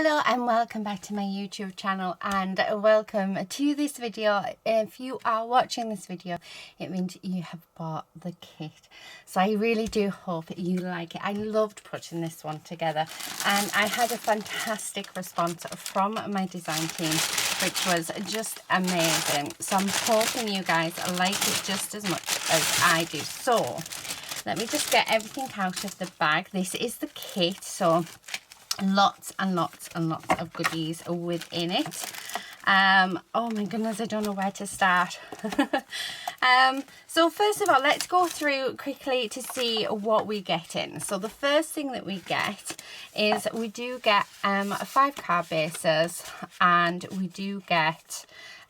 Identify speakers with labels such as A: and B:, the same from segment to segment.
A: Hello and welcome back to my YouTube channel, and welcome to this video. If you are watching this video, it means you have bought the kit, so I really do hope you like it. I loved putting this one together and I had a fantastic response from my design team, which was just amazing. So I'm hoping you guys like it just as much as I do. So let me just get everything out of the bag. This is the kit, so lots and lots and lots of goodies within it. Oh my goodness, I don't know where to start. So first of all, let's go through quickly to see what we get in. So the first thing that we get is we do get 5 card bases, and we do get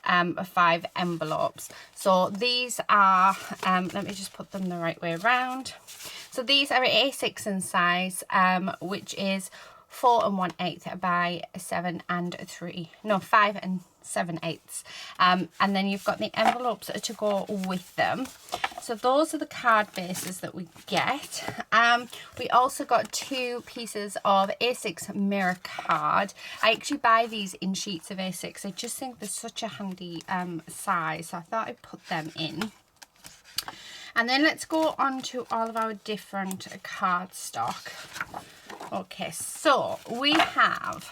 A: 5 envelopes. So these are let me just put them the right way around. So these are A6 in size, which is 4 1/8 by 5 7/8. And then you've got the envelopes to go with them. So those are the card bases that we get. We also got 2 pieces of A6 mirror card. I actually buy these in sheets of A6. I just think they're such a handy size, so I thought I'd put them in. And then let's go on to all of our different card stock. Okay, so we have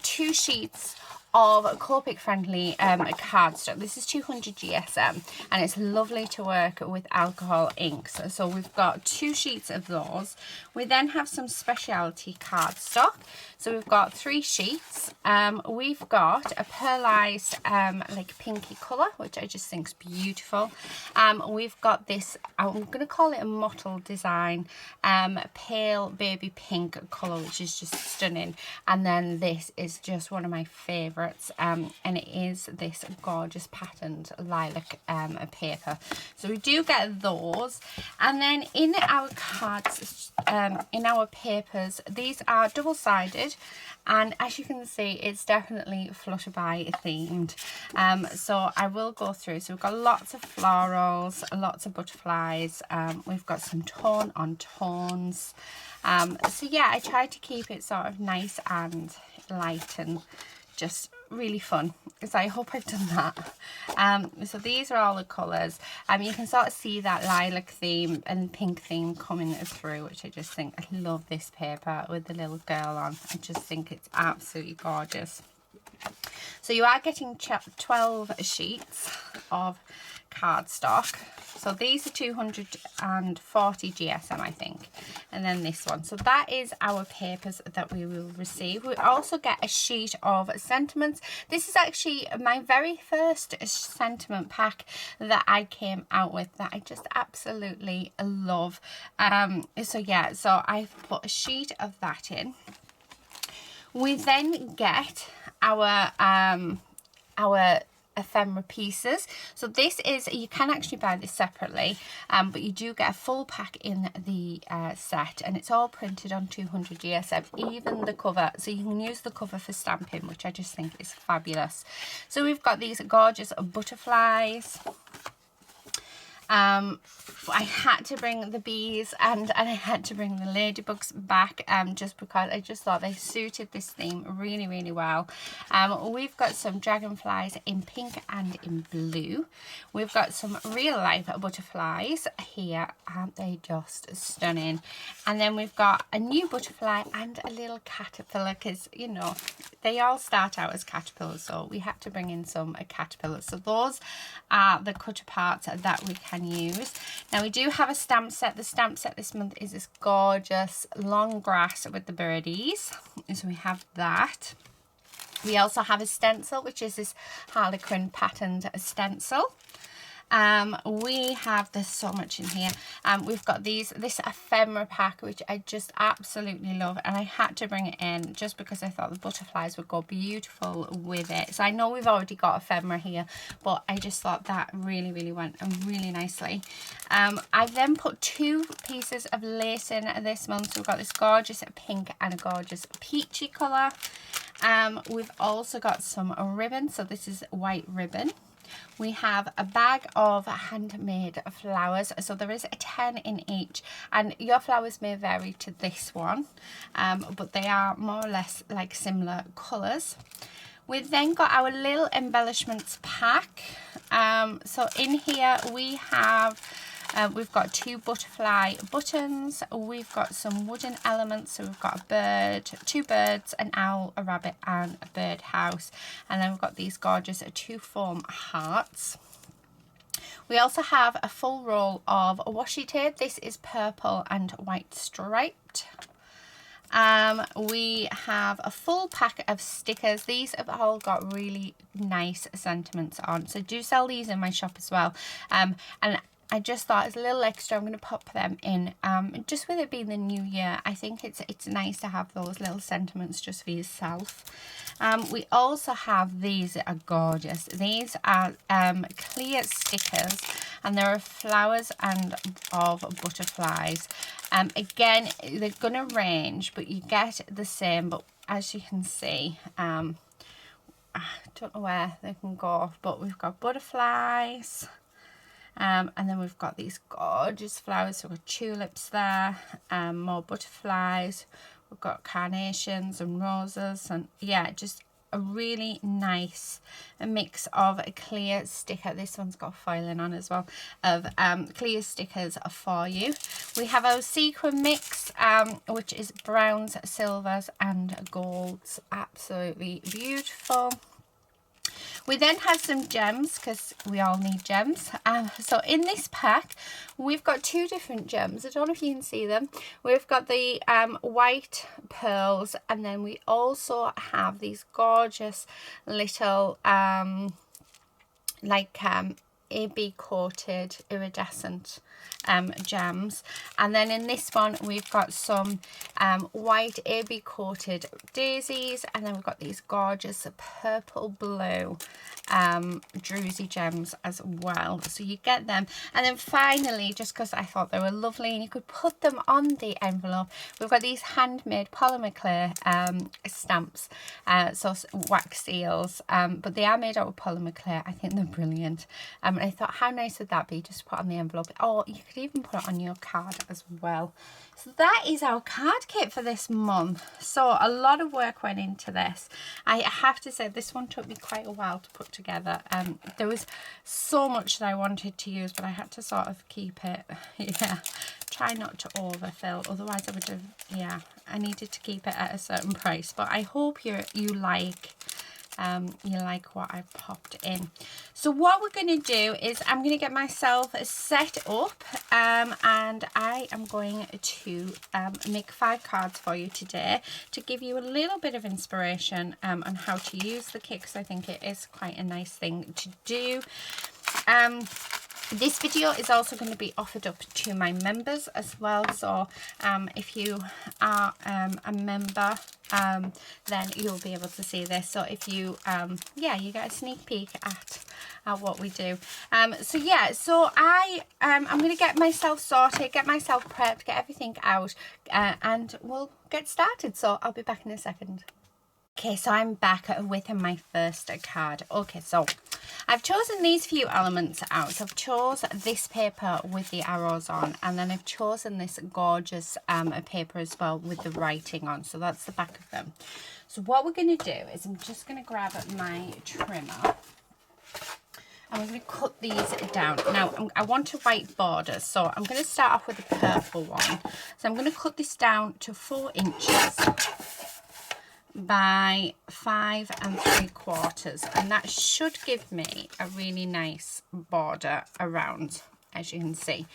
A: 2 sheets of Copic friendly cardstock. This is 200 GSM, and it's lovely to work with alcohol inks. So we've got 2 sheets of those. We then have some specialty cardstock. So we've got 3 sheets. We've got a pearlized like pinky colour, which I just think is beautiful. We've got this, I'm going to call it a mottled design, pale baby pink colour, which is just stunning. And then this is just one of my favourites, and it is this gorgeous patterned lilac paper. So we do get those. And then in our cards, in our papers, these are double-sided, and as you can see, it's definitely Flutterby themed. So I will go through. So we've got lots of florals, lots of butterflies. We've got some tone on tones. So yeah, I tried to keep it sort of nice and light and just really fun, so I hope I've done that. So these are all the colours. You can sort of see that lilac theme and pink theme coming through, which I just think, I love this paper with the little girl on. I just think it's absolutely gorgeous. So you are getting 12 sheets of cardstock. So these are 240 GSM, I think, and then this one. So that is our papers that we will receive. We also get a sheet of sentiments. This is actually my very first sentiment pack that I came out with, that I just absolutely love. So yeah, so I've put a sheet of that in. We then get our ephemera pieces. So this is, you can actually buy this separately, but you do get a full pack in the set, and it's all printed on 200 GSM, even the cover, so you can use the cover for stamping, which I just think is fabulous. So we've got these gorgeous butterflies. I had to bring the bees and I had to bring the ladybugs back, just because I just thought they suited this theme really, really well. We've got some dragonflies in pink and in blue. We've got some real life butterflies here. Aren't they just stunning? And then we've got a new butterfly and a little caterpillar, because, you know, they all start out as caterpillars, so we had to bring in some caterpillars. So those are the cutter parts that we can use. Now we do have a stamp set. The stamp set this month is this gorgeous long grass with the birdies, so we have that. We also have a stencil, which is this harlequin patterned stencil. We have, there's so much in here. We've got this ephemera pack, which I just absolutely love, and I had to bring it in just because I thought the butterflies would go beautiful with it. So I know we've already got ephemera here, but I just thought that really, really went really nicely. I then put 2 pieces of lace in this month. So we've got this gorgeous pink and a gorgeous peachy colour. We've also got some ribbon. So this is white ribbon. We have a bag of handmade flowers, so there is a 10 in each, and your flowers may vary to this one, but they are more or less like similar colours. We've then got our little embellishments pack. So in here we have we've got 2 butterfly buttons, we've got some wooden elements, so we've got a bird, 2 birds, an owl, a rabbit and a birdhouse, and then we've got these gorgeous 2 foam hearts. We also have a full roll of washi tape. This is purple and white striped. We have a full pack of stickers. These have all got really nice sentiments on, so do sell these in my shop as well. And I just thought as a little extra, I'm going to pop them in. Just with it being the new year, I think it's nice to have those little sentiments just for yourself. We also have these that are gorgeous. These are clear stickers, and there are flowers and of butterflies. Again, they're going to range, but you get the same. But as you can see, I don't know where they can go, but we've got butterflies. And then we've got these gorgeous flowers. So we've got tulips there, more butterflies. We've got carnations and roses, and yeah, just a really nice mix of a clear sticker. This one's got foiling on as well, of clear stickers for you. We have our sequin mix, which is browns, silvers and golds. Absolutely beautiful. We then have some gems, because we all need gems. So in this pack, we've got 2 different gems. I don't know if you can see them. We've got the white pearls, and then we also have these gorgeous little AB coated iridescent gems. And then in this one we've got some white AB coated daisies, and then we've got these gorgeous purple blue druzy gems as well, so you get them. And then finally, just because I thought they were lovely and you could put them on the envelope, we've got these handmade polymer clay stamps, so wax seals, but they are made out of polymer clay. I think they're brilliant, and I thought, how nice would that be just to put on the envelope, or you could even put it on your card as well. So that is our card kit for this month. So a lot of work went into this. I have to say this one took me quite a while to put together. There was so much that I wanted to use, but I had to sort of keep it, try not to overfill, otherwise I would have, I needed to keep it at a certain price. But I hope you like what I've popped in. So what we're going to do is I'm going to get myself set up, and I am going to make 5 cards for you today to give you a little bit of inspiration on how to use the kit, because I think it is quite a nice thing to do. This video is also going to be offered up to my members as well, so if you are a member, then you'll be able to see this. So if you you get a sneak peek at what we do. So I'm going to get myself sorted, get myself prepped, get everything out, and we'll get started. So I'll be back in a second. Okay, so I'm back with my first card. Okay, so I've chosen these few elements out. So I've chosen this paper with the arrows on, and then I've chosen this gorgeous paper as well with the writing on. So that's the back of them. So what we're going to do is I'm just going to grab my trimmer, and we're going to cut these down. Now, I want a white border, so I'm going to start off with the purple one. So I'm going to cut this down to 4 inches by 5 3/4, and that should give me a really nice border around, as you can see.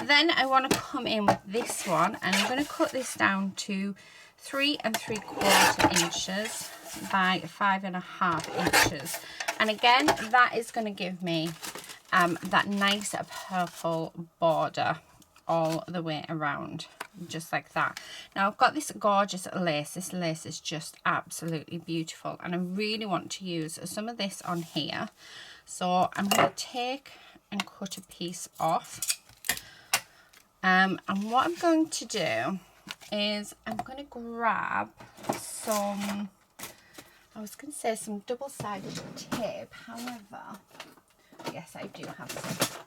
A: Then I want to come in with this one, and I'm going to cut this down to 3 3/4 inches by 5 1/2 inches, and again that is going to give me that nice purple border all the way around, just like that. Now I've got this gorgeous lace. This lace is just absolutely beautiful, and I really want to use some of this on here. So I'm going to take and cut a piece off, and what I'm going to do is I'm going to grab some, I was going to say some double-sided tape, however Yes, I do have some.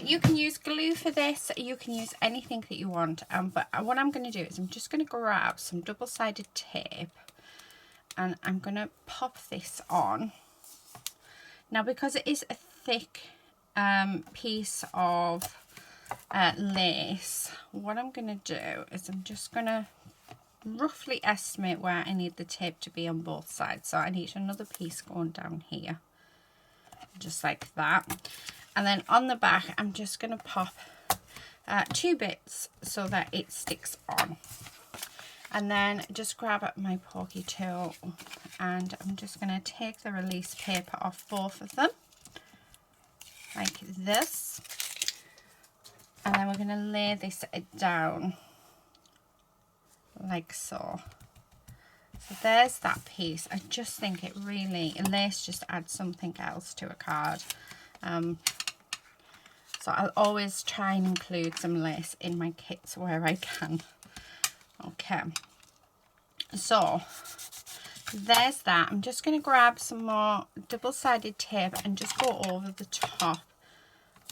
A: You can use glue for this. You can use anything that you want. But what I'm going to do is I'm just going to grab some double-sided tape and I'm going to pop this on. Now, because it is a thick piece of lace, what I'm going to do is I'm just going to roughly estimate where I need the tape to be on both sides. So I need another piece going down here, just like that. And then on the back, I'm just going to pop 2 bits so that it sticks on. And then just grab my porky tool and I'm just going to take the release paper off both of them, like this. And then we're going to lay this down, like so. So there's that piece. I just think it really, lace just adds something else to a card. So I'll always try and include some lace in my kits where I can. Okay, so there's that. I'm just going to grab some more double-sided tape and just go over the top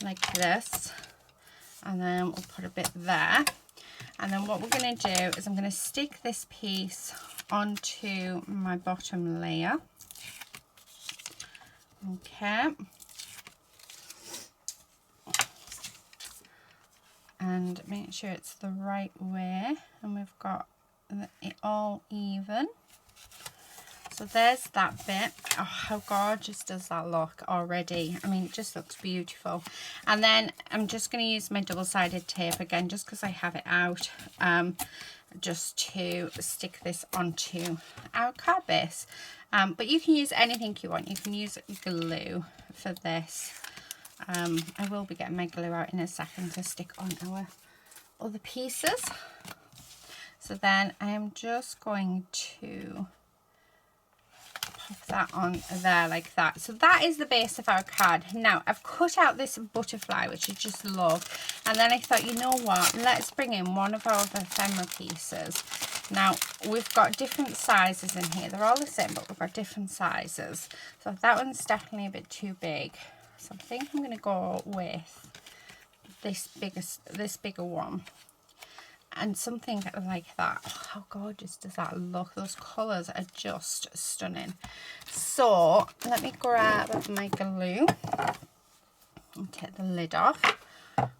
A: like this. And then we'll put a bit there. And then what we're going to do is I'm going to stick this piece onto my bottom layer. Okay. And make sure it's the right way and we've got it all even. So there's that bit. Oh, how gorgeous does that look already? I mean, it just looks beautiful. And then I'm just going to use my double-sided tape again, just because I have it out, just to stick this onto our card base. But you can use anything you want. You can use glue for this. I will be getting my glue out in a second to stick on our other pieces. So then I am just going to pop that on there like that. So that is the base of our card. Now I've cut out this butterfly, which I just love, and then I thought, you know what, let's bring in one of our ephemera pieces. Now we've got different sizes in here. They're all the same, but we've got different sizes. So that one's definitely a bit too big. So I think I'm going to go with this bigger one. And something like that. Oh, how gorgeous does that look? Those colours are just stunning. So let me grab my glue and take the lid off.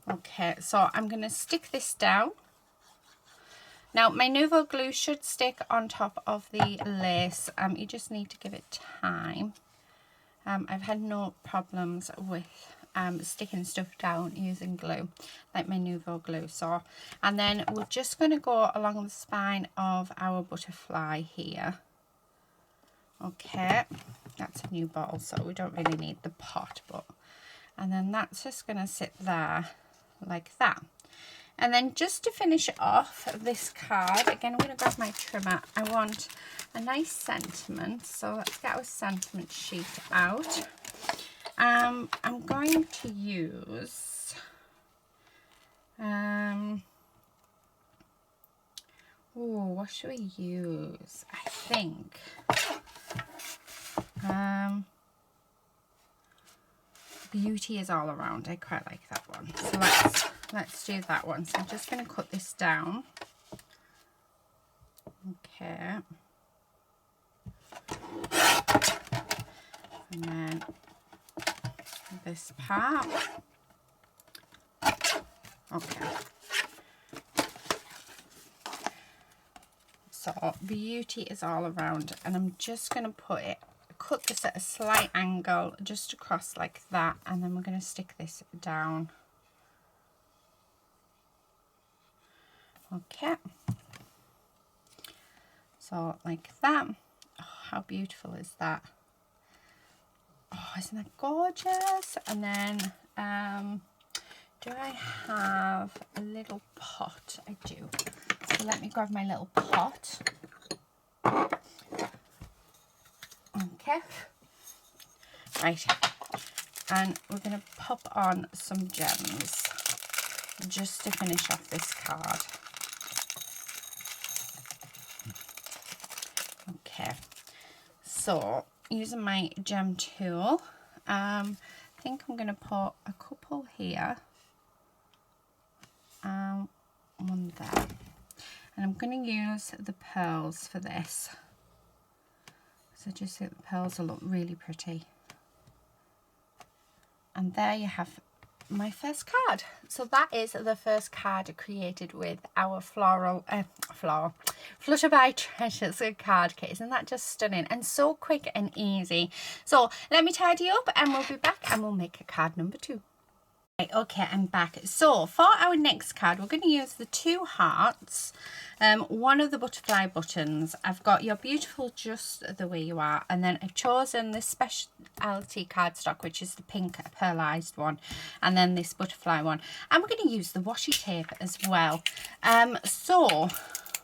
A: Okay, so I'm going to stick this down. Now my Nuvo glue should stick on top of the lace. You just need to give it time. I've had no problems with sticking stuff down using glue, like my Nuvo glue. So, and then we're just going to go along the spine of our butterfly here. Okay, that's a new ball, so we don't really need the pot, but, and then that's just going to sit there like that. And then just to finish off this card, again, I'm going to grab my trimmer. I want a nice sentiment, so let's get our sentiment sheet out. I'm going to use, what should we use? I think, Beauty is All Around. I quite like that one. So let's do that one. So I'm just going to cut this down. Okay. And then this part. Okay. So Beauty is All Around, and I'm just going to cut this at a slight angle just across like that, and then we're going to stick this down. Okay. So like that. Oh, how beautiful is that? Oh, isn't that gorgeous? And then, do I have a little pot? I do. So let me grab my little pot. Okay. Right. And we're going to pop on some gems just to finish off this card. Okay. So using my gem tool, I think I'm going to put a couple here, one there, and I'm going to use the pearls for this. So I just think the pearls will look really pretty. And there you have my first card. So that is the first card created with our Flutterby Treasures card kit. Isn't that just stunning and so quick and easy? So let me tidy up and we'll be back and we'll make card number 2. Okay, I'm back. So for our next card, we're going to use the 2 hearts, one of the butterfly buttons. I've got You're Beautiful Just the Way You Are, and then I've chosen this specialty cardstock, which is the pink pearlized one, and then this butterfly one. And we're going to use the washi tape as well. So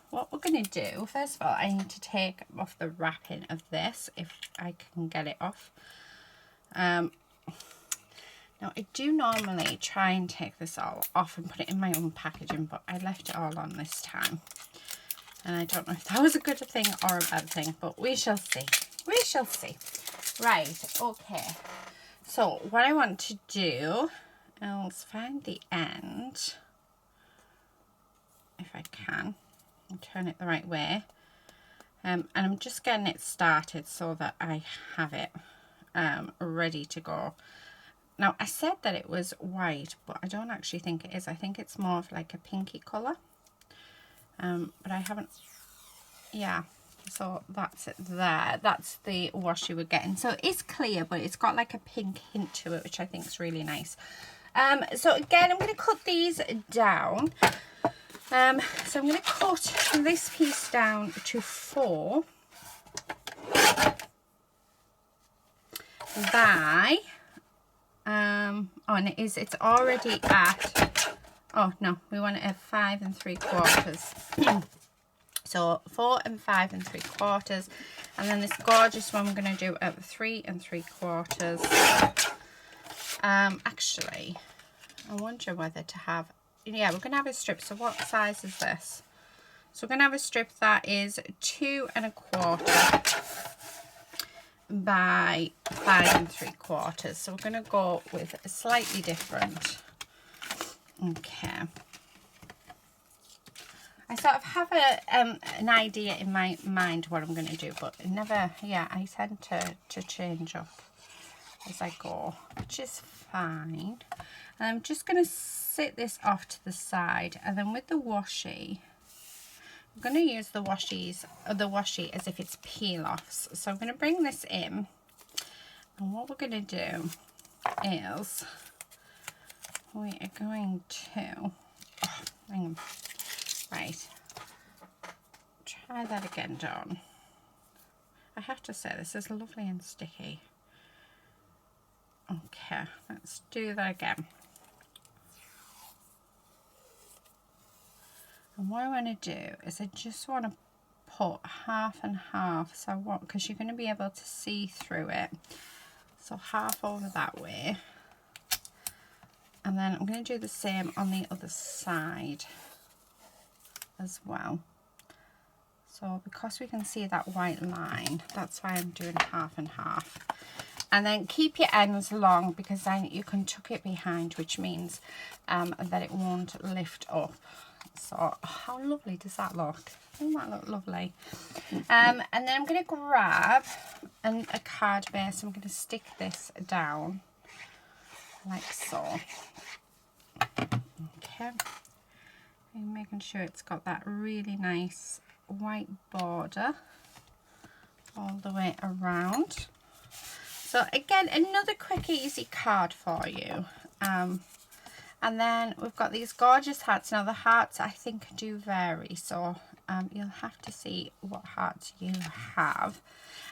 A: what we're going to do, first of all, I need to take off the wrapping of this, if I can get it off. Now, I do normally try and take this all off and put it in my own packaging, but I left it all on this time. And I don't know if that was a good thing or a bad thing, but we shall see. We shall see. Right, okay. So, what I want to do is find the end, if I can, and turn it the right way. And I'm just getting it started so that I have it ready to go. Now, I said that it was white, but I don't actually think it is. I think it's more of like a pinky colour. But I haven't... Yeah, so that's it there. That's the washi we're getting. So it's clear, but it's got like a pink hint to it, which I think is really nice. So again, I'm going to cut these down. So I'm going to cut this piece down to 4 by... and it's already at, oh no, we want it at 5 3/4. So 4 and 5 3/4, and then this gorgeous one we're going to do at 3 3/4. Actually, I wonder whether to have, yeah, we're going to have a strip. So what size is this? So we're going to have a strip that is 2 1/4 by 5 3/4. So we're going to go with a slightly different. Okay. I sort of have an idea in my mind what I'm going to do, but it never, yeah, I tend to change up as I go, which is fine. And I'm just going to sit this off to the side, and then with the washi, I'm going to use the washi as if it's peel-offs. So I'm going to bring this in, and what we're going to do is we are going to, oh, hang on, right, try that again, Dawn. I have to say, this is lovely and sticky. Okay, let's do that again. And what I want to do is I just want to put half and half, so I want, because you're going to be able to see through it, so half over that way, and then I'm going to do the same on the other side as well. So because we can see that white line, that's why I'm doing half and half. And then keep your ends long, because then you can tuck it behind, which means that it won't lift up. So how lovely does that look? Doesn't that look lovely? And then I'm going to grab a card base. I'm going to stick this down like so. Okay. And making sure it's got that really nice white border all the way around. So again, another quick easy card for you. And then we've got these gorgeous hearts. Now the hearts I think do vary, so you'll have to see what hearts you have.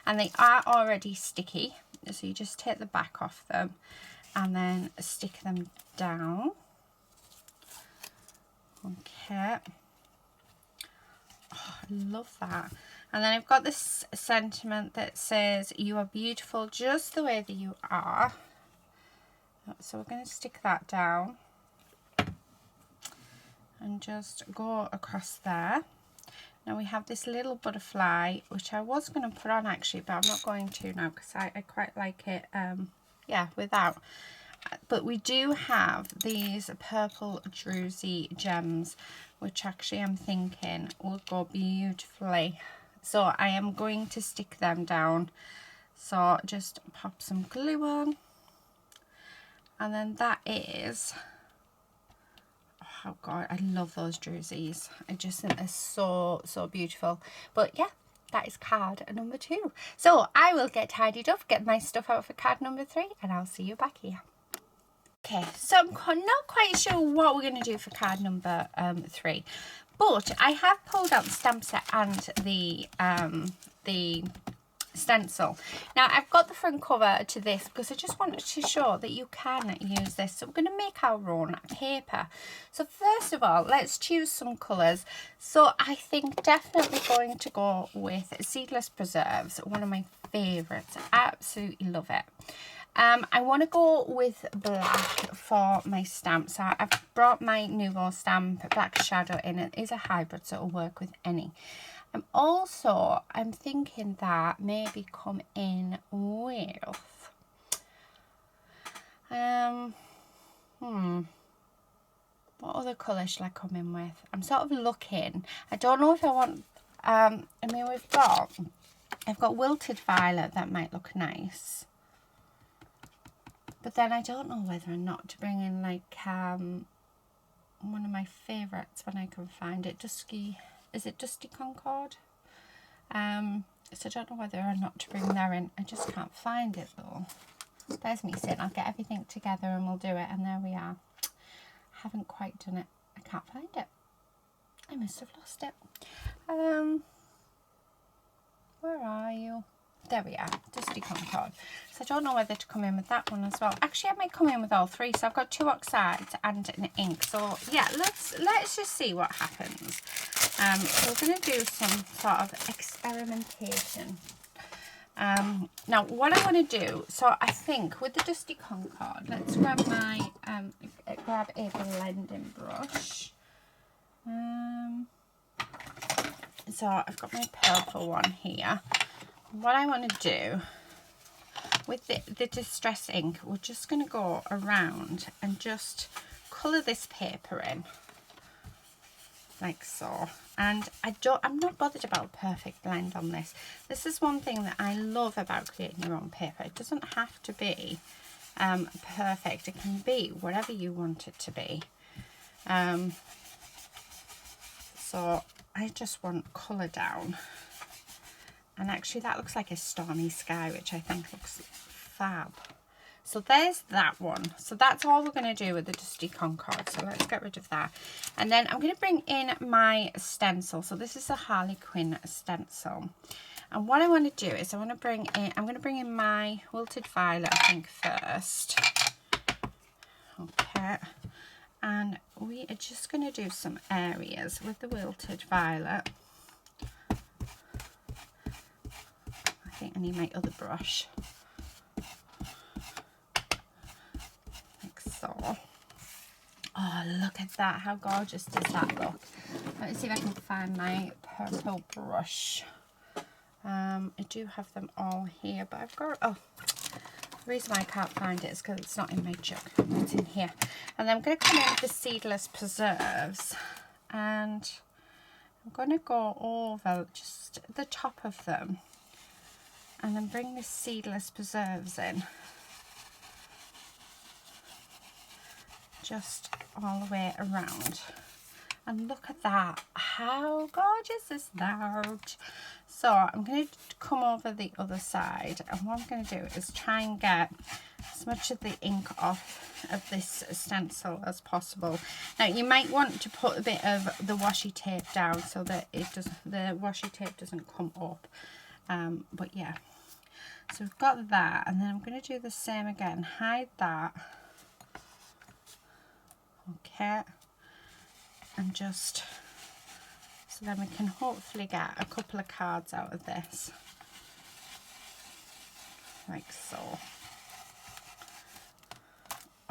A: And they are already sticky, so you just take the back off them and then stick them down. Okay. Oh, I love that. And then I've got this sentiment that says, you are beautiful just the way that you are. So we're going to stick that down and just go across there. Now we have this little butterfly, which I was going to put on actually, but I'm not going to now because I quite like it yeah, without. But we do have these purple druzy gems, which actually I'm thinking will go beautifully. So I am going to stick them down. So just pop some glue on. And then that is, oh God, I love those druzies. I just think they're so, so beautiful. But yeah, that is card number 2. So I will get tidied up, get my stuff out for card number 3, and I'll see you back here. Okay, so I'm not quite sure what we're going to do for card number 3, but I have pulled out the stamp set and the stencil. Now I've got the front cover to this because I just wanted to show that you can use this. So we're going to make our own paper. So first of all, let's choose some colours. So I think definitely going to go with Seedless Preserves, one of my favourites. I absolutely love it. I want to go with black for my stamp. So I've brought my Nouveau stamp Black Shadow in. It is a hybrid, so it'll work with any. I'm thinking that maybe come in with what other colour should I come in with? I'm sort of looking. I don't know if I want I mean I've got Wilted Violet that might look nice. But then I don't know whether or not to bring in like one of my favourites when I can find it. Is it Dusty Concord? So I don't know whether or not to bring that in. I just can't find it though. There's me saying I'll get everything together and we'll do it, and there we are. Haven't quite done it. I can't find it. I must have lost it. Where are you? There we are, Dusty Concord. So I don't know whether to come in with that one as well. Actually, I might come in with all 3. So I've got 2 oxides and an ink. So yeah, let's just see what happens. So we're going to do some sort of experimentation. Now, what I want to do, so I think with the Dusty Concord, let's grab my grab a blending brush. So I've got my purple one here. What I want to do with the Distress ink, we're just going to go around and just colour this paper in like so. And I'm not bothered about a perfect blend on this. This is one thing that I love about creating your own paper. It doesn't have to be perfect. It can be whatever you want it to be. So I just want colour down. And actually that looks like a stormy sky, which I think looks fab. So there's that one. So that's all we're going to do with the Dusty Concord. So let's get rid of that. And then I'm going to bring in my stencil. So this is a Harley Quinn stencil. And what I want to do is I'm going to bring in my Wilted Violet, I think, first. Okay. And we are just going to do some areas with the Wilted Violet. I think I need my other brush. Like so. Oh, look at that. How gorgeous does that look? Let me see if I can find my purple brush. I do have them all here, but I've got, oh, the reason why I can't find it is because it's not in my jug. It's in here. And then I'm going to come in with the Seedless Preserves. And I'm going to go over just the top of them. And then bring the Seedless Preserves in. Just all the way around. And look at that. How gorgeous is that? So I'm going to come over the other side. And what I'm going to do is try and get as much of the ink off of this stencil as possible. Now you might want to put a bit of the washi tape down so that the washi tape doesn't come up. But yeah, so we've got that, and then I'm going to do the same again, hide that, okay, and just, so then we can hopefully get a couple of cards out of this, like so.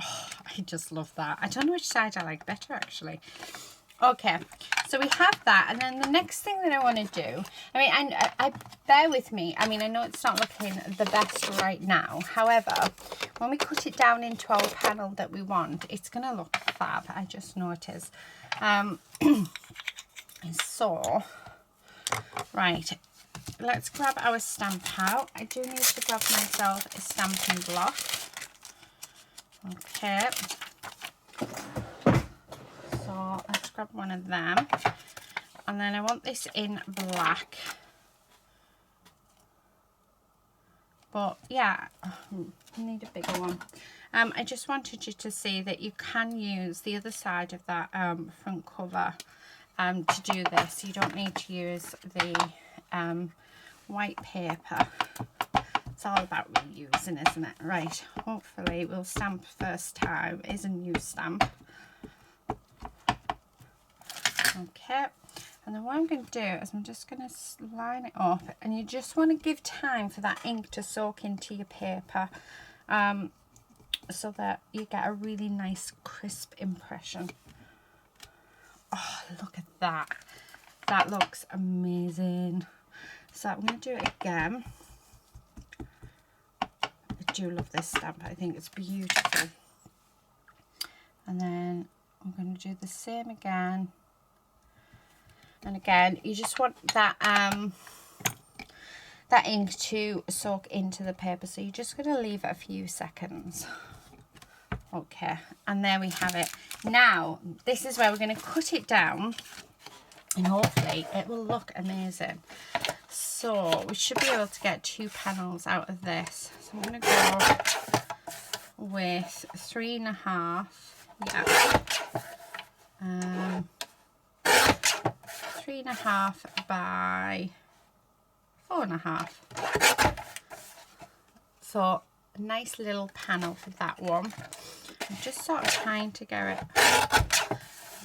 A: Oh, I just love that. I don't know which side I like better actually. Okay, So we have that, and then the next thing that I want to do, I mean, I bear with me, I mean, I know it's not looking the best right now, however, when we cut it down into our panel that we want, it's going to look fab. I just know it is. So, right, let's grab our stamp out. I do need to grab myself a stamping block. Okay. So let's grab one of them, and then I want this in black, but yeah, I need a bigger one. I just wanted you to see that you can use the other side of that front cover to do this. You don't need to use the white paper. It's all about reusing, isn't it? Right, hopefully we'll stamp first time is a new stamp. Okay, and then what I'm going to do is I'm just going to line it up, and you just want to give time for that ink to soak into your paper, so that you get a really nice crisp impression. Oh, look at that. That looks amazing. So I'm going to do it again. I do love this stamp. I think it's beautiful. And then I'm going to do the same again. And again, you just want that that ink to soak into the paper, so you're just going to leave it a few seconds. Okay, and there we have it. Now, this is where we're going to cut it down, and hopefully it will look amazing. So we should be able to get 2 panels out of this. So I'm going to go with 3.5. Yeah. 3.5 by 4.5. So a nice little panel for that one. I'm just sort of trying to get it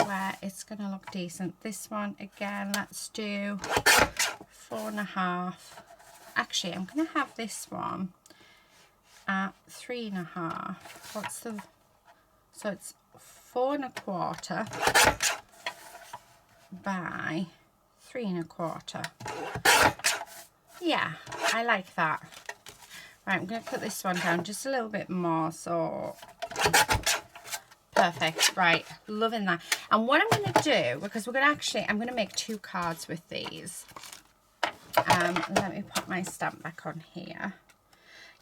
A: where it's going to look decent. This one again, let's do 4.5. Actually, I'm going to have this one at 3.5. What's the? So it's 4.25 by 3.25. Yeah, I like that. Right, I'm going to put this one down just a little bit more, so perfect. Right, loving that. And what I'm going to do, because we're going to actually, I'm going to make 2 cards with these. Let me put my stamp back on here.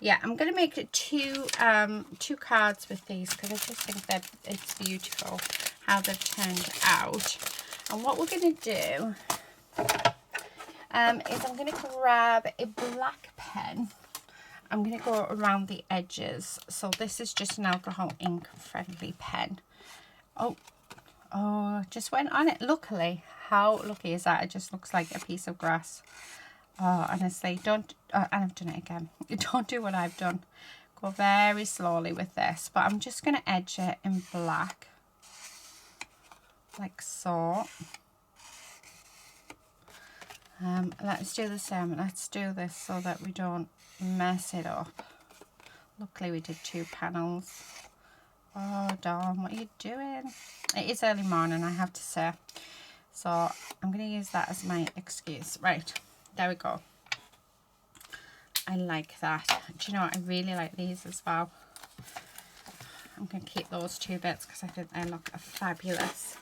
A: Yeah, I'm going to make 2 cards with these, because I just think that it's beautiful how they've turned out. And what we're going to do is I'm going to grab a black pen. I'm going to go around the edges. So this is just an alcohol ink friendly pen. Oh, just went on it. Luckily, how lucky is that? It just looks like a piece of grass. Oh, honestly, don't, and I've done it again. Don't do what I've done. Go very slowly with this. But I'm just going to edge it in black. Like so. Let's do the same. Let's do this so that we don't mess it up. Luckily we did 2 panels. Oh Dawn, what are you doing? It is early morning, I have to say. So I'm going to use that as my excuse. Right, there we go. I like that. Do you know what? I really like these as well. I'm going to keep those 2 bits because I think they look fabulous.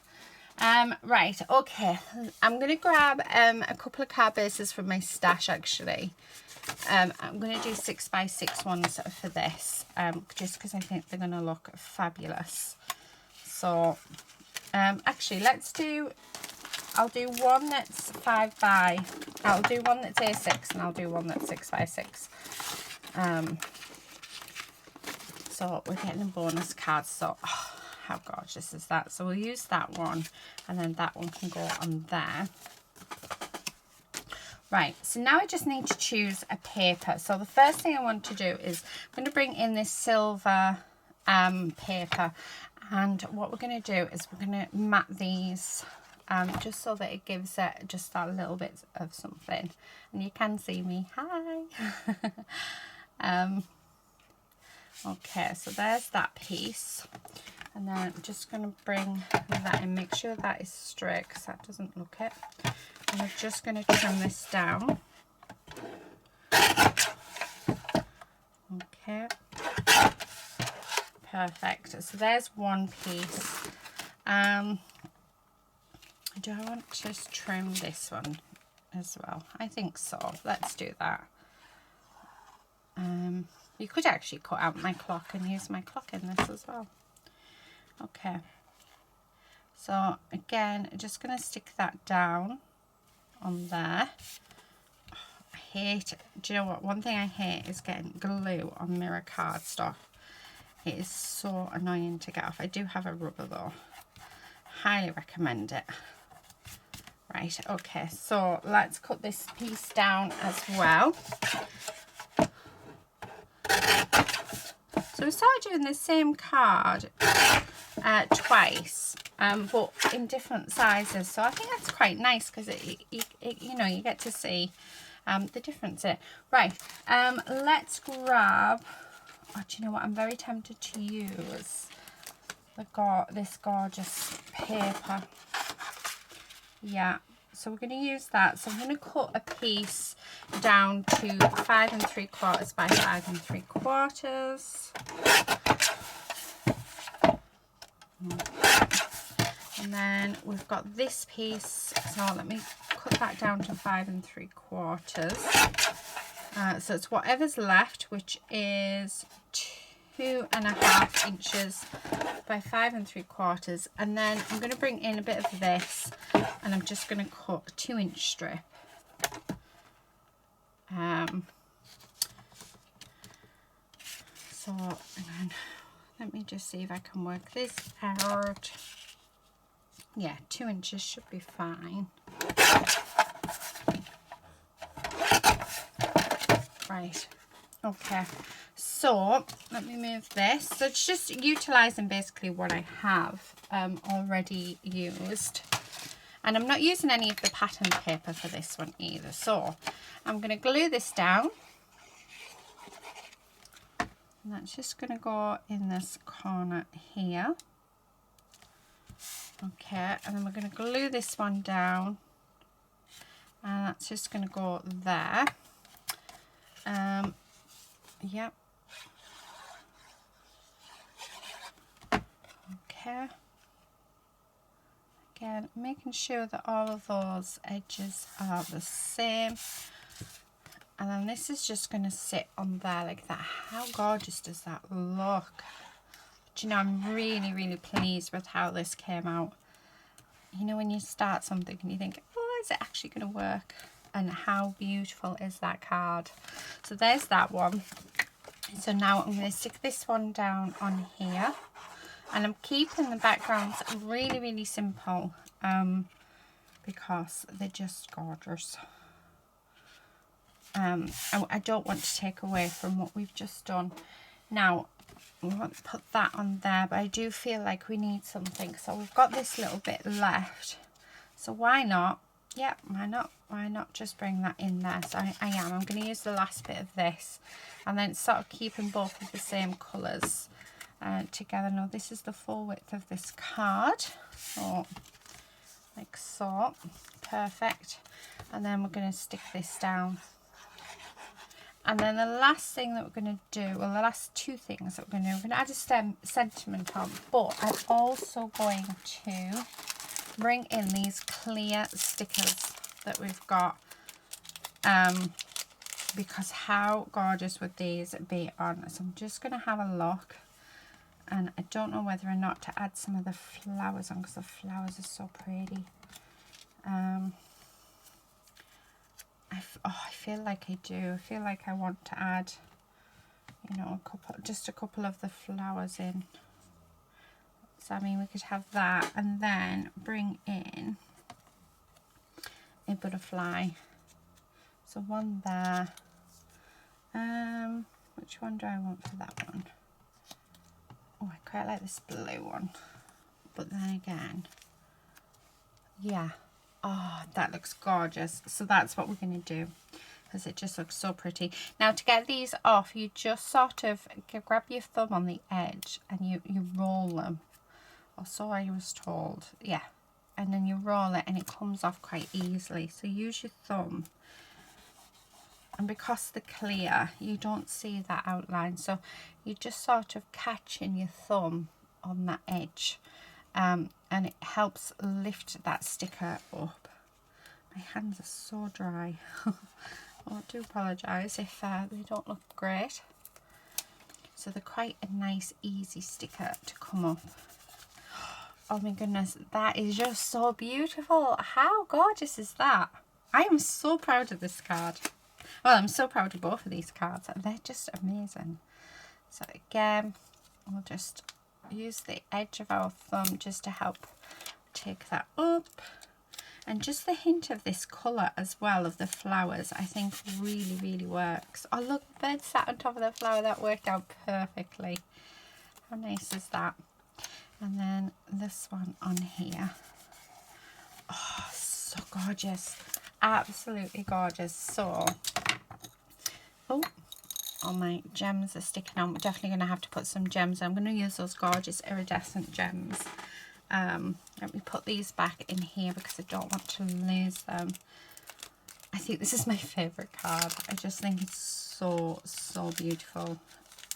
A: Right, okay, I'm going to grab a couple of card bases from my stash actually. I'm going to do 6x6 ones for this, just because I think they're going to look fabulous. So, actually I'll do one that's 5 by, I'll do one that's A6 and I'll do one that's 6x6. So we're getting a bonus card, so... Oh, how gorgeous is that? So we'll use that one, and then that one can go on there. Right, so now I just need to choose a paper. So the first thing I want to do is I'm going to bring in this silver paper, and what we're going to do is we're going to mat these just so that it gives it just that little bit of something. And you can see me. Hi. Okay, so there's that piece. And then I'm just going to bring that in, make sure that is straight because that doesn't look it. And we're just going to trim this down. Okay. Perfect. So there's one piece. Do I want to just trim this one as well? I think so. Let's do that. You could actually cut out my clock and use my clock in this as well. Okay. So again, I'm just going to stick that down on there. I hate, do you know what? One thing I hate is getting glue on mirror cardstock. It is so annoying to get off. I do have a rubber though. Highly recommend it. Right, okay, so let's cut this piece down as well. So we started doing the same card twice, but in different sizes. So I think that's quite nice because you know, you get to see the difference in it. Right, let's grab. Oh, do you know what? I'm very tempted to use this gorgeous paper. Yeah, so we're going to use that. So I'm going to cut a piece down to 5 3/4 by 5 3/4. And then we've got this piece. So let me cut that down to 5 3/4. So it's whatever's left, which is 2.5 inches by 5 3/4, and then I'm going to bring in a bit of this and I'm just going to cut a 2-inch strip. So again, let me just see if I can work this out. Yeah, 2 inches should be fine. Right, okay. So let me move this. So it's just utilizing basically what I have already used, and I'm not using any of the pattern paper for this one either. So I'm going to glue this down, and that's just going to go in this corner here. Okay, and then we're going to glue this one down, and that's just going to go there. Yep. Okay. Again, making sure that all of those edges are the same. And then this is just going to sit on there like that. How gorgeous does that look? Do you know, I'm really, really pleased with how this came out. You know, when you start something and you think, oh, is it actually going to work? And how beautiful is that card? So there's that one. So now I'm going to stick this one down on here. And I'm keeping the backgrounds really, really simple because they're just gorgeous. I don't want to take away from what we've just done. Now, we want to put that on there, but I do feel like we need something. So we've got this little bit left. So why not? Yeah, why not? Why not just bring that in there? So I'm going to use the last bit of this. And then sort of keeping both of the same colours together. Now this is the full width of this card, so like so. Perfect. And then we're going to stick this down, and then the last thing that we're going to do, well, the last two things that we're going to do, we're going to add a sentiment on, but I'm also going to bring in these clear stickers that we've got, because how gorgeous would these be on? So I'm just going to have a look. And I don't know whether or not to add some of the flowers on, because the flowers are so pretty. I feel like I do. I feel like I want to add, you know, just a couple of the flowers in. So I mean, we could have that, and then bring in a butterfly. So one there. Which one do I want for that one? Oh, I quite like this blue one, but then again, yeah, oh, that looks gorgeous. So that's what we're going to do, because it just looks so pretty. Now to get these off, you just sort of grab your thumb on the edge and you roll them or so I was told. Yeah, and then you roll it and it comes off quite easily. So use your thumb, and because they're clear, you don't see that outline, so you just sort of catching your thumb on that edge, and it helps lift that sticker up. My hands are so dry. Oh, I do apologise if they don't look great. So they're quite a nice easy sticker to come up. Oh my goodness, that is just so beautiful. How gorgeous is that? I am so proud of this card. Well, I'm so proud of both of these cards. They're just amazing. So again, we'll just use the edge of our thumb just to help take that up. And just the hint of this colour as well of the flowers, I think really, really works. Oh look, the bird sat on top of the flower. That worked out perfectly. How nice is that? And then this one on here. Oh, so gorgeous. Absolutely gorgeous. So, oh, all my gems are sticking out. We're definitely going to have to put some gems. I'm going to use those gorgeous iridescent gems. Let me put these back in here because I don't want to lose them. I think this is my favourite card. I just think it's so, so beautiful.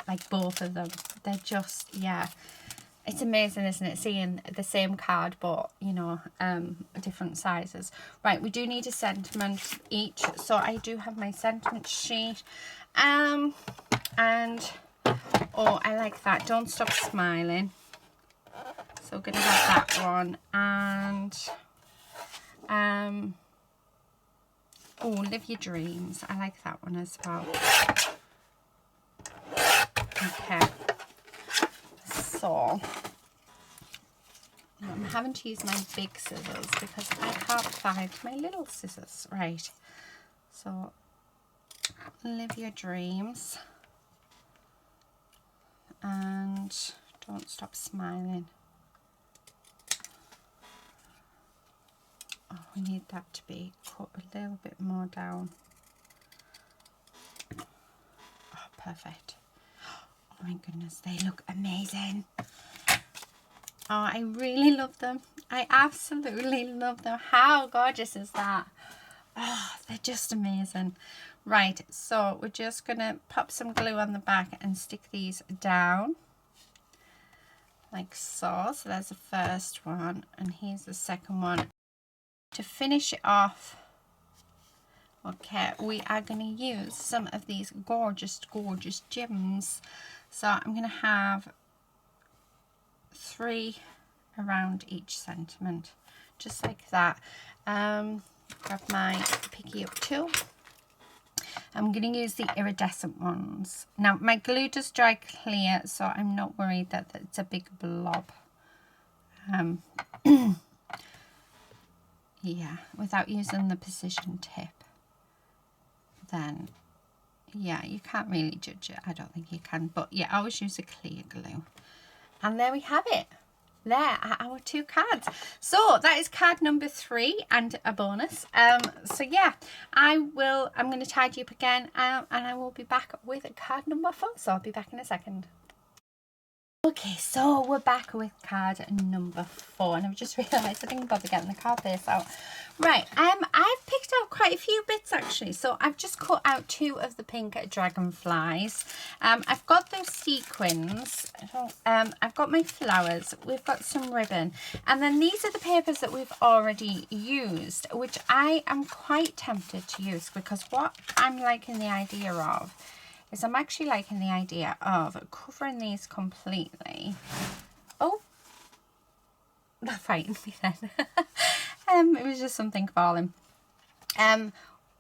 A: Like both of them. They're just, yeah. It's amazing, isn't it? Seeing the same card, but, you know, different sizes. Right, we do need a sentiment each. So I do have my sentiment sheet. And, oh, I like that. Don't stop smiling. So we're going to have that one. And, oh, live your dreams. I like that one as well. Okay. So, I'm having to use my big scissors because I can't find my little scissors. Right. So, live your dreams. And don't stop smiling. Oh, we need that to be cut a little bit more down. Oh, perfect. Oh my goodness, they look amazing. Oh, I really love them. I absolutely love them. How gorgeous is that? Oh, they're just amazing. Right, so we're just going to pop some glue on the back and stick these down. Like so. So there's the first one. And here's the second one. To finish it off, okay, we are going to use some of these gorgeous, gorgeous gems. So I'm going to have 3 around each sentiment, just like that. Grab my picky up tool. I'm going to use the iridescent ones. Now, my glue does dry clear, so I'm not worried that it's a big blob. Yeah, without using the precision tip, then yeah, you can't really judge it. I don't think you can, but yeah, I always use a clear glue. And there we have it. There are our 2 cards. So that is card number 3 and a bonus. So yeah, I'm going to tidy up again, and I will be back with card number 4. So I'll be back in a second. Okay, so we're back with card number 4, and I've just realised I didn't bother getting the card base out. Right, I've picked out quite a few bits actually. So I've just cut out 2 of the pink dragonflies. I've got those sequins. I've got my flowers. We've got some ribbon, and then these are the papers that we've already used, which I am quite tempted to use because what I'm liking the idea of is I'm actually liking the idea of covering these completely. Oh, they're fighting me then. It was just something falling.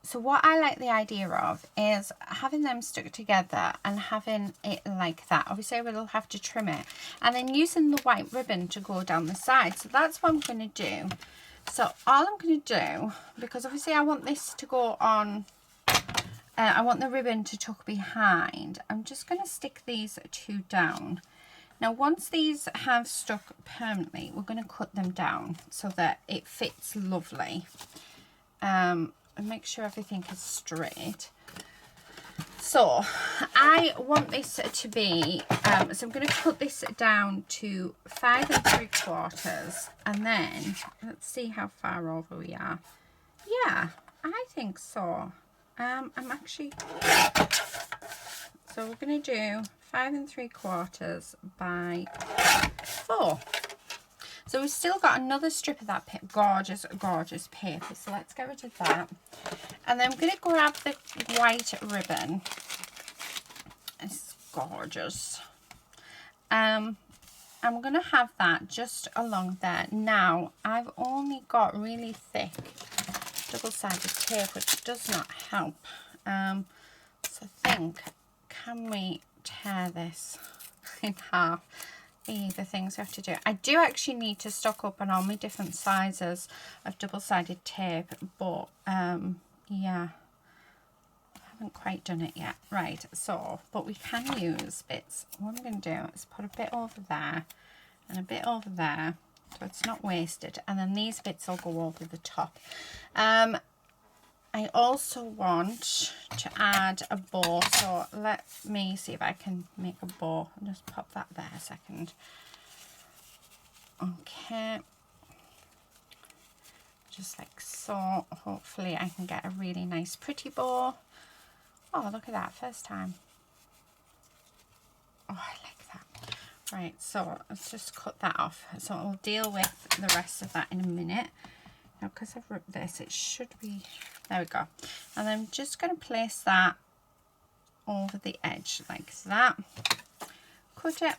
A: So what I like the idea of is having them stuck together and having it like that. Obviously, we'll have to trim it. And then using the white ribbon to go down the side. So that's what I'm going to do. So all I'm going to do, because obviously I want this to go on, I want the ribbon to tuck behind. I'm just going to stick these 2 down. Now, once these have stuck permanently, we're going to cut them down so that it fits lovely. And make sure everything is straight. So I want this to be, so I'm going to cut this down to 5 3/4, and then let's see how far over we are. Yeah, I think so. I'm actually, so we're going to do 5 3/4 by 4. So we've still got another strip of that gorgeous, gorgeous paper. So let's get rid of that. And then I'm going to grab the white ribbon. It's gorgeous. I'm going to have that just along there. Now, I've only got really thick double-sided tape, which does not help. So I think, can we tear this in half? The things we have to do. I do actually need to stock up on all my different sizes of double-sided tape, but yeah, I haven't quite done it yet. Right, so, but we can use bits. What I'm going to do is put a bit over there and a bit over there, so it's not wasted, and then these bits will go over the top. I also want to add a bow, so let me see if I can make a bow. I'll just pop that there a second. Okay. Just like so. Hopefully I can get a really nice pretty bow. Oh, look at that, first time. Oh, I like that. Right, so let's just cut that off. So I'll deal with the rest of that in a minute. Now, because I've ripped this, it should be, there we go. And I'm just going to place that over the edge like that. Cut it.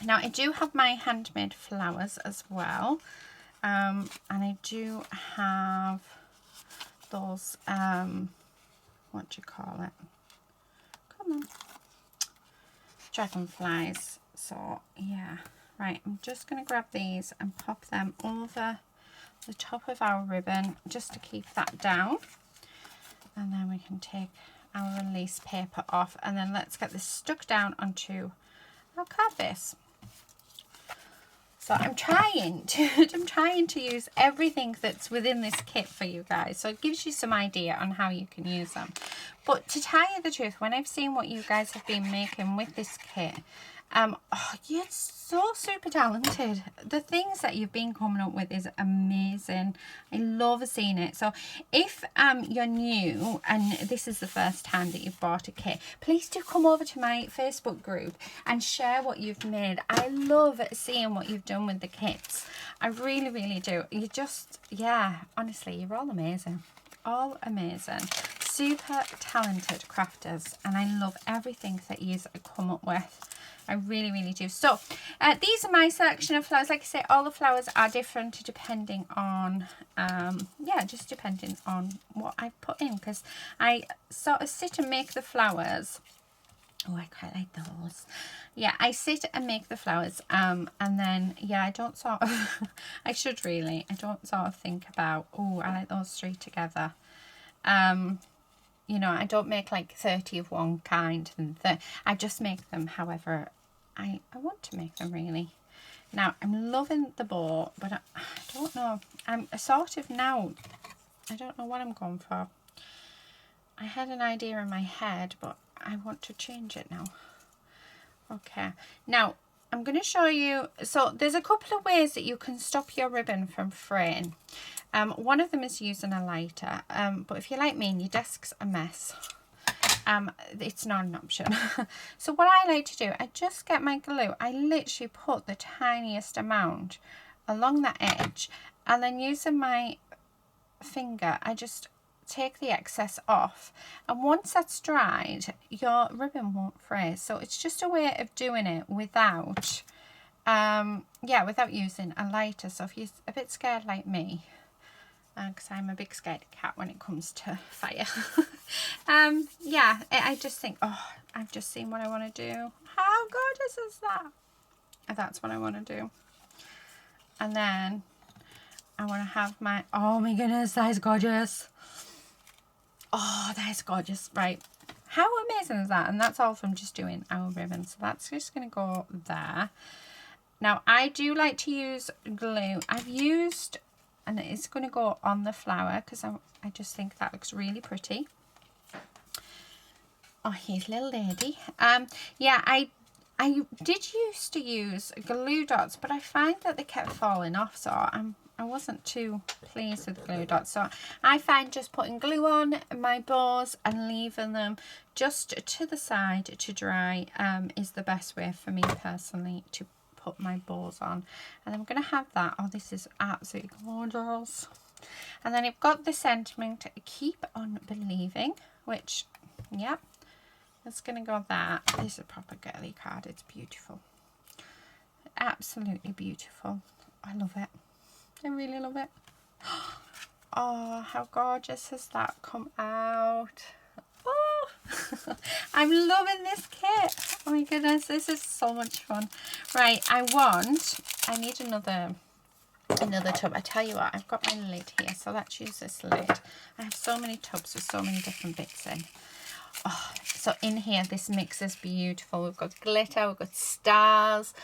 A: Now, I do have my handmade flowers as well. And I do have those, what do you call it? Come on. Dragonflies. So, yeah. Right, I'm just going to grab these and pop them over the top of our ribbon just to keep that down, and then we can take our release paper off, and then let's get this stuck down onto our card base. So I'm trying to use everything that's within this kit for you guys, so it gives you some idea on how you can use them. But to tell you the truth, when I've seen what you guys have been making with this kit, oh, you're so super talented. The things that you've been coming up with is amazing. I love seeing it. So if you're new and this is the first time that you've bought a kit, please do come over to my Facebook group and share what you've made. I love seeing what you've done with the kits. I really, really do. You just, yeah, honestly, you're all amazing. All amazing. Super talented crafters, and I love everything that you've come up with. I really, really do. So these are my selection of flowers. Like I say, all the flowers are different depending on, yeah, just depending on what I put in, because I sort of sit and make the flowers. Oh, I quite like those. Yeah, I sit and make the flowers, and then, yeah, I don't sort of, I should really, I don't sort of think about, oh, I like those three together. You know, I don't make like 30 of one kind, and I just make them however I want to make them, really. Now, I'm loving the bow, but I don't know. I'm sort of now, I don't know what I'm going for. I had an idea in my head, but I want to change it now. Okay, now I'm going to show you. So there's a couple of ways that you can stop your ribbon from fraying. One of them is using a lighter, but if you're like me and your desk's a mess, it's not an option. So what I like to do, I just get my glue. I literally put the tiniest amount along that edge, and then using my finger, I just take the excess off, and once that's dried, your ribbon won't fray. So it's just a way of doing it without yeah, without using a lighter. So if you're a bit scared like me, because I'm a big scaredy cat when it comes to fire, yeah, I just think, oh, I've just seen what I want to do. How gorgeous is that? And that's what I want to do. And then I want to have my, oh my goodness, that is gorgeous. Oh, that is gorgeous. Right, how amazing is that? And that's all from just doing our ribbon. So that's just going to go there. Now, I do like to use glue. I've used, and it's going to go on the flower because I just think that looks really pretty. Oh, here's little lady. Yeah, I did used to use glue dots, but I find that they kept falling off, so I wasn't too pleased with glue dots. So I find just putting glue on my bows and leaving them just to the side to dry is the best way for me personally to put my bows on. And I'm going to have that. Oh, this is absolutely gorgeous. And then I've got the sentiment, keep on believing, which, yeah, it's going to go there. This is a proper girly card. It's beautiful. Absolutely beautiful. I love it. I really love it. Oh, how gorgeous has that come out. Oh, I'm loving this kit. Oh my goodness, this is so much fun. Right, I need another tub. I tell you what, I've got my lid here, so let's use this lid. I have so many tubs with so many different bits in. Oh, so in here, this mix is beautiful. We've got glitter, we've got stars,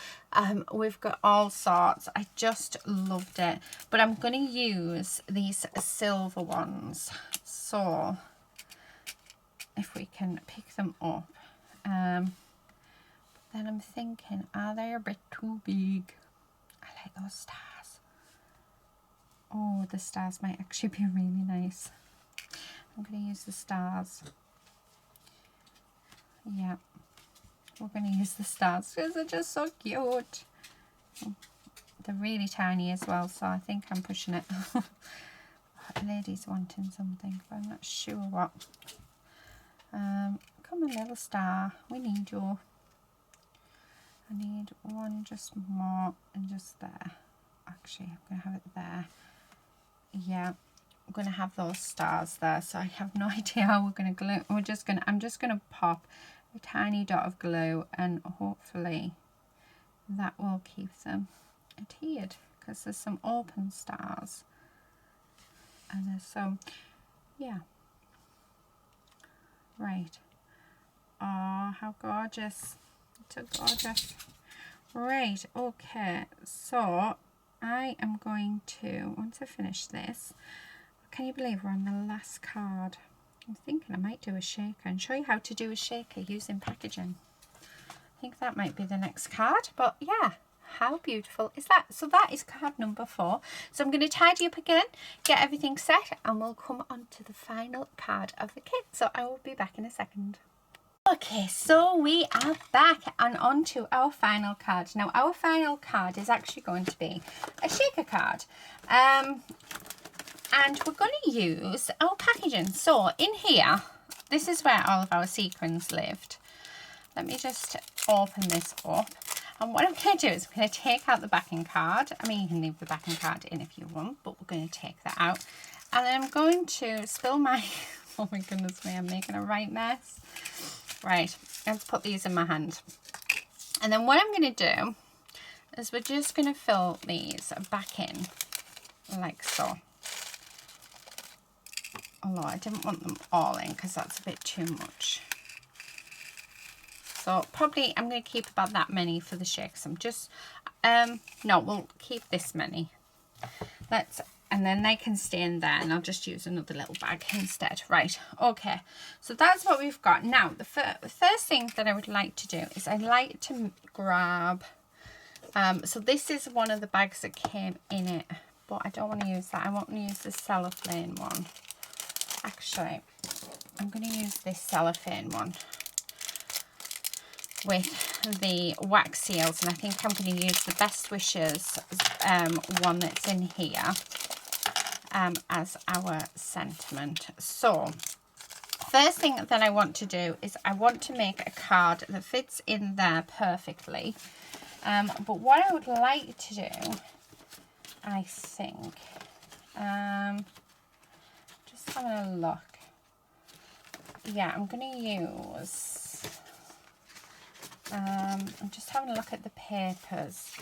A: we've got all sorts. I just loved it. But I'm going to use these silver ones. So if we can pick them up. Then I'm thinking, are they a bit too big? I like those stars. Oh, the stars might actually be really nice. I'm going to use the stars. Yeah, we're going to use the stars because they're just so cute. They're really tiny as well, so I think I'm pushing it. The lady's wanting something, but I'm not sure what. Come on, little star, we need you. I need one just more and just there. Actually, I'm going to have it there. Yeah, I'm going to have those stars there, so I have no idea how we're going to glue. I'm just going to pop a tiny dot of glue, and hopefully that will keep them adhered, because there's some open stars and there's some, yeah. Right. Oh, how gorgeous. It's so gorgeous. Right, okay, so I am going to, once I finish this, can you believe we're on the last card? I'm thinking I might do a shaker and show you how to do a shaker using packaging. I think that might be the next card, but yeah, how beautiful is that? So that is card number 4. So I'm going to tidy up again, get everything set, and we'll come on to the final card of the kit. So I will be back in a second. Okay, so we are back and on to our final card. Now, our final card is actually going to be a shaker card. And we're going to use our packaging. So in here, this is where all of our sequins lived. Let me just open this up. And what I'm going to do is I'm going to take out the backing card. I mean, you can leave the backing card in if you want, but we're going to take that out. And then I'm going to spill my, oh my goodness me, I'm making a right mess. Right, let's put these in my hand. And then what I'm going to do is we're just going to fill these back in like so. Although I didn't want them all in because that's a bit too much. So probably I'm going to keep about that many for the shakes. I'm just, no, we'll keep this many. And then they can stay in there, and I'll just use another little bag instead. Right, okay. So that's what we've got. Now, the first thing that I would like to do is I'd like to grab, so this is one of the bags that came in it, but I don't want to use that. I want to use the cellophane one. Actually, I'm going to use this cellophane one with the wax seals, and I think I'm going to use the Best Wishes one that's in here as our sentiment. So first thing that I want to do is I want to make a card that fits in there perfectly, but what I would like to do, I think, just having a look, yeah, I'm going to use, I'm just having a look at the papers.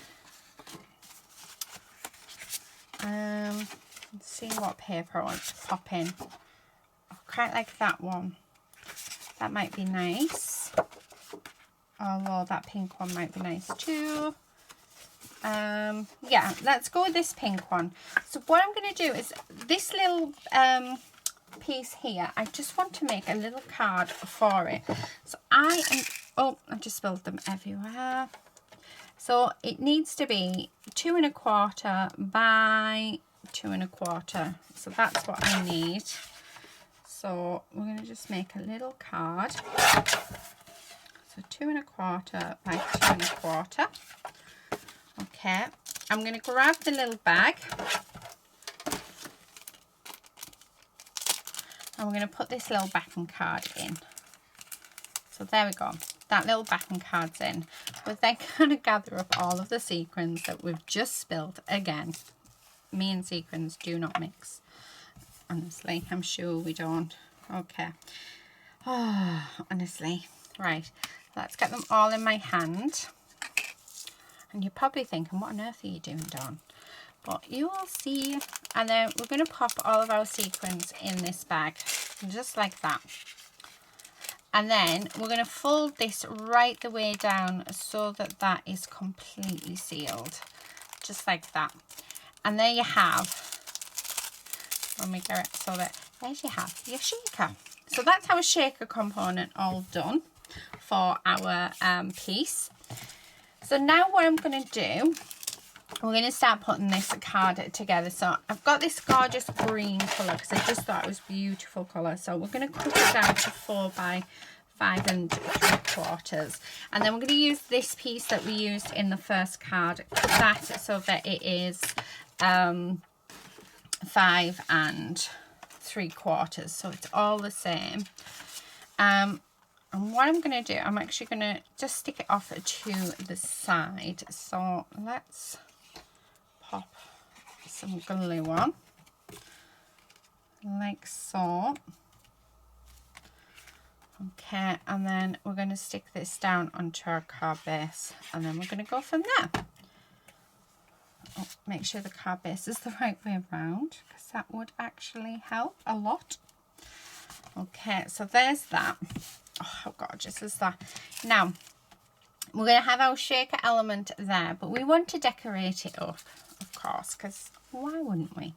A: Let's see what paper I want to pop in. I quite like that one. That might be nice. Although that pink one might be nice too. Yeah, let's go with this pink one. So what I'm going to do is this little piece here, I just want to make a little card for it. So I am, oh, I just spilled them everywhere. So it needs to be 2 1/4 by 2 1/4. So that's what I need. So we're going to just make a little card. So 2 1/4 by 2 1/4. Okay, I'm going to grab the little bag. And we're going to put this little backing card in. So there we go. That little backing card's in. We're then going to gather up all of the sequins that we've just spilled. Again, me and sequins do not mix. Honestly, I'm sure we don't. Okay. Oh, honestly. Right. Let's get them all in my hand. And you're probably thinking, what on earth are you doing, Dawn? But you will see. And then we're going to pop all of our sequins in this bag. Just like that. And then we're going to fold this right the way down so that that is completely sealed. Just like that. And there you have. When we get it, so that there you have your shaker. So that's our shaker component all done for our piece. So now what I'm going to do, we're going to start putting this card together. So I've got this gorgeous green colour because I just thought it was a beautiful colour. So we're going to cut it down to 4 by 5 3/4. And then we're going to use this piece that we used in the first card, that so that it is 5 3/4. So it's all the same. And what I'm going to do, I'm actually going to just stick it off to the side. So let's pop some glue on, like so. Okay, and then we're going to stick this down onto our card base, and then we're going to go from there. Oh, make sure the card base is the right way around, because that would actually help a lot. Okay, so there's that. Oh, how gorgeous is that? Now, we're going to have our shaker element there, but we want to decorate it up, of course, because why wouldn't we?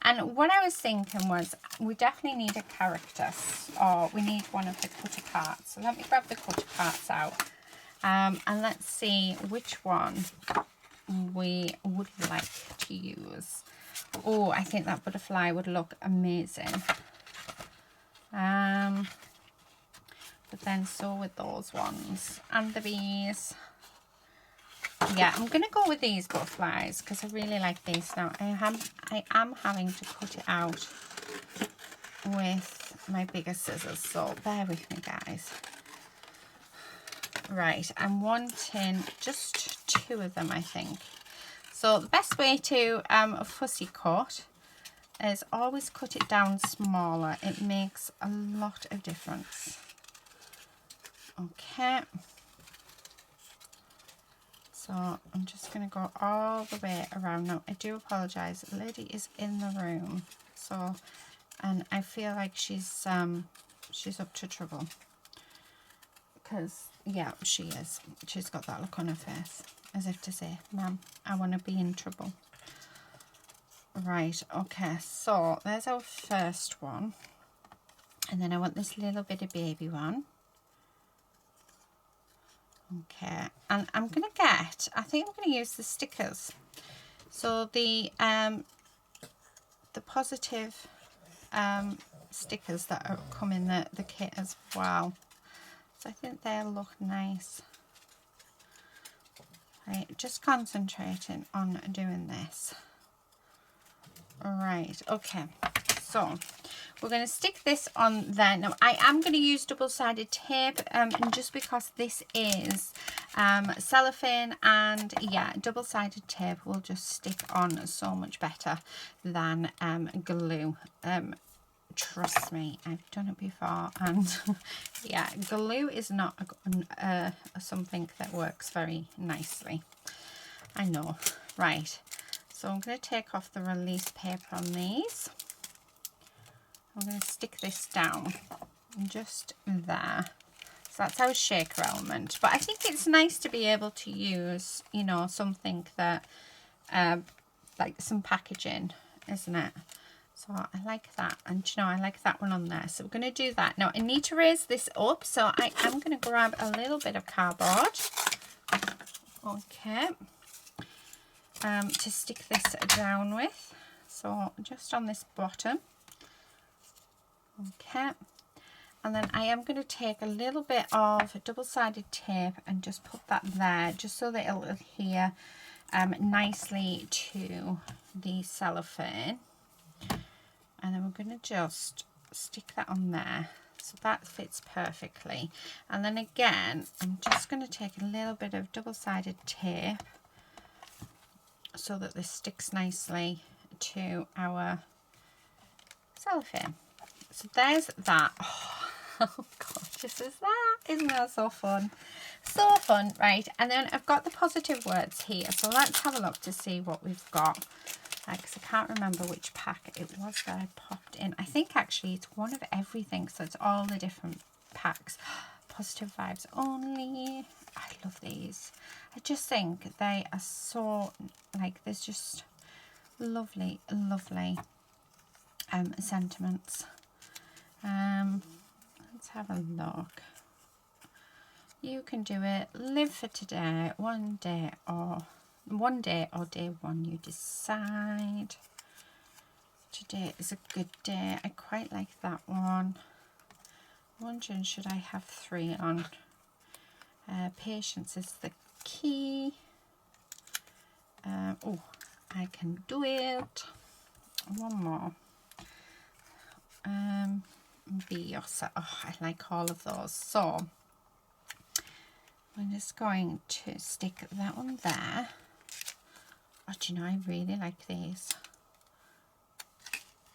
A: And what I was thinking was, we definitely need a character, or we need one of the cutter parts. So let me grab the cutter parts out, and let's see which one we would like to use. Oh, I think that butterfly would look amazing. But then so with those ones and the bees. Yeah, I'm gonna go with these butterflies because I really like these. Now I am having to cut it out with my bigger scissors, so bear with me, guys. Right, I'm wanting just 2 of them, I think. So the best way to fussy cut is always cut it down smaller. It makes a lot of difference. Okay. So I'm just going to go all the way around. Now, I do apologise. The lady is in the room. So, and I feel like she's up to trouble. Because, yeah, she is. She's got that look on her face. As if to say, Ma'am, I want to be in trouble. Right, okay. So, there's our first one. And then I want this little bit of baby one. Okay, and I'm going to get, I think I'm going to use the stickers. So the positive stickers that come in the kit as well. So I think they'll look nice. Right, just concentrating on doing this. Right, okay. So we're going to stick this on there. Now I am going to use double-sided tape, and just because this is cellophane, and yeah, double-sided tape will just stick on so much better than glue. Trust me, I've done it before, and yeah, glue is not something that works very nicely. I know. Right, so I'm going to take off the release paper on these. I'm going to stick this down just there. So that's our shaker element. But I think it's nice to be able to use, you know, something that, like some packaging, isn't it? So I like that, and you know, I like that one on there. So we're going to do that. Now I need to raise this up, so I am going to grab a little bit of cardboard, okay, to stick this down with. So just on this bottom, okay, and then I am going to take a little bit of double-sided tape and just put that there, just so that it'll adhere nicely to the cellophane. And then we're going to just stick that on there, so that fits perfectly. And then again, I'm just going to take a little bit of double-sided tape so that this sticks nicely to our cellophane. So there's that. Oh, how gorgeous is that? Isn't that so fun? So fun, right? And then I've got the positive words here. So let's have a look to see what we've got. Because I can't remember which pack it was that I popped in. I think actually it's one of everything, so it's all the different packs. Positive vibes only. I love these. I just think they are so, like, there's just lovely, lovely sentiments. Let's have a look. You can do it. Live for today. One day or day one, you decide. Today is a good day. I quite like that one. Wondering, should I have 3 on? Patience is the key. Oh, I can do it. One more. Be yourself. Oh, I like all of those. So I'm just going to stick that one there. Oh, do you know, I really like these.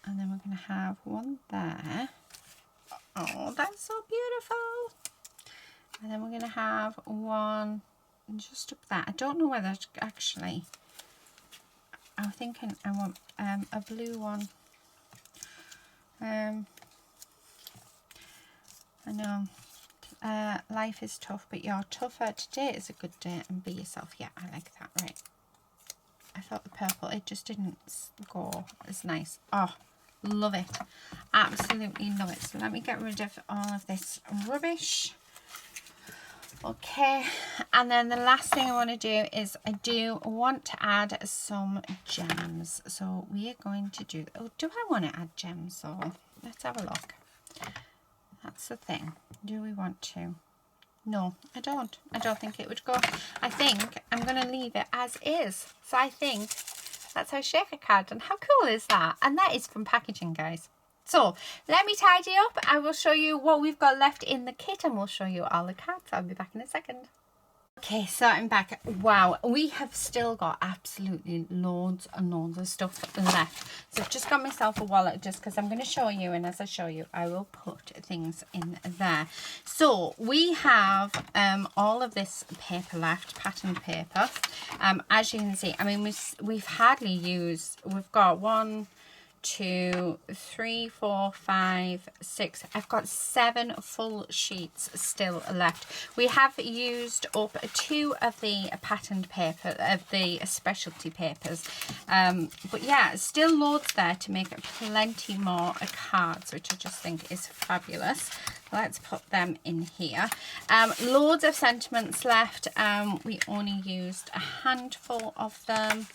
A: And then we're going to have one there. Oh, that's so beautiful. And then we're going to have one just up there. I don't know whether actually, I'm thinking I want a blue one. I know life is tough, but you're tougher. Today is a good day, and be yourself. Yeah, I like that. Right. I thought the purple, it just didn't go as nice. Oh, love it. Absolutely love it. So let me get rid of all of this rubbish. Okay, and then the last thing I want to do is I do want to add some gems. So we are going to do, oh, do I want to add gems? So let's have a look. That's the thing. Do we want to? No, I don't. I don't think it would go. I think I'm going to leave it as is. So I think that's our shaker card. And how cool is that? And that is from packaging, guys. So let me tidy up. I will show you what we've got left in the kit, and we'll show you all the cards. I'll be back in a second. Okay, so I'm back. Wow, we have still got absolutely loads and loads of stuff left. So I've just got myself a wallet just because I'm going to show you, and as I show you, I will put things in there. So we have all of this paper left, patterned paper. As you can see, I mean, we've hardly used, we've got 1, 2, 3, 4, 5, 6. I've got 7 full sheets still left. We have used up 2 of the patterned paper, of the specialty papers, but yeah, still loads there to make plenty more cards, which I just think is fabulous. Let's put them in here. Loads of sentiments left. We only used a handful of them.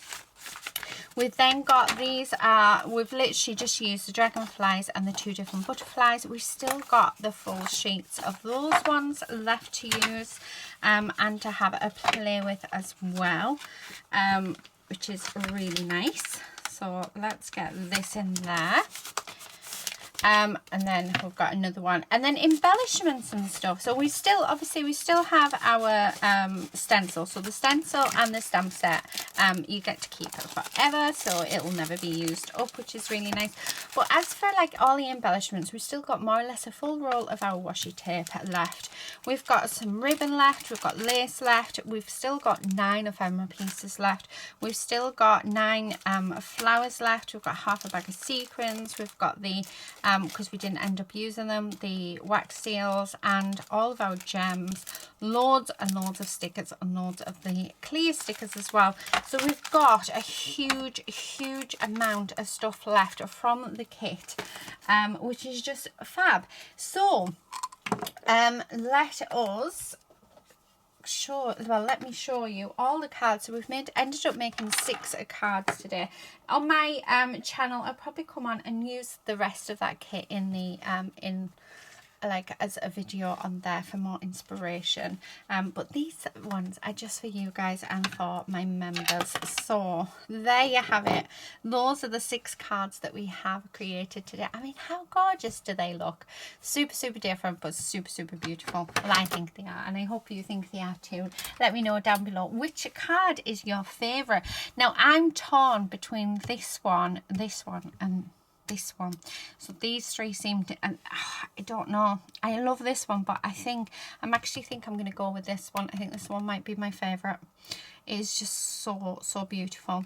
A: We've then got these, we've literally just used the dragonflies and the 2 different butterflies. We've still got the full sheets of those ones left to use and to have a play with as well, which is really nice. So let's get this in there. And then we've got another one, and then embellishments and stuff. So we still, obviously we still have our stencil. So the stencil and the stamp set, you get to keep it forever, so it will never be used up, which is really nice. But as for like all the embellishments, we've still got more or less a full roll of our washi tape left. We've got some ribbon left, we've got lace left, we've still got 9 ephemera pieces left, we've still got 9 flowers left, we've got half a bag of sequins, we've got the because we didn't end up using them, the wax seals, and all of our gems. loads and loads of stickers and loads of the clear stickers as well. So we've got a huge amount of stuff left from the kit, which is just fab. So let me show you all the cards. So we've ended up making 6 cards today. On my channel, I'll probably come on and use the rest of that kit in the as a video on there for more inspiration, but these ones are just for you guys and for my members. So there you have it. Those are the 6 cards that we have created today. I mean, how gorgeous do they look? Super different, but super beautiful. Well, I think they are, and I hope you think they are too. Let me know down below which card is your favorite. Now I'm torn between this one, and this one. So these 3 seem to, and I don't know, I love this one, but I think I'm going to go with this one. I think this one might be my favorite. It's just so beautiful.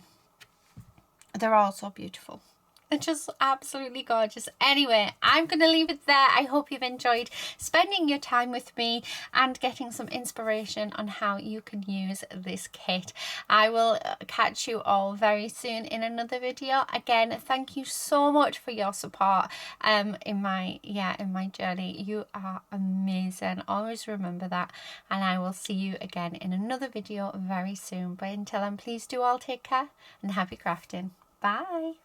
A: They're all so beautiful. They're just absolutely gorgeous. Anyway, I'm going to leave it there. I hope you've enjoyed spending your time with me and getting some inspiration on how you can use this kit. I will catch you all very soon in another video. Again, thank you so much for your support in my journey. You are amazing. Always remember that, and I will see you again in another video very soon. But until then, please do all take care and happy crafting. Bye.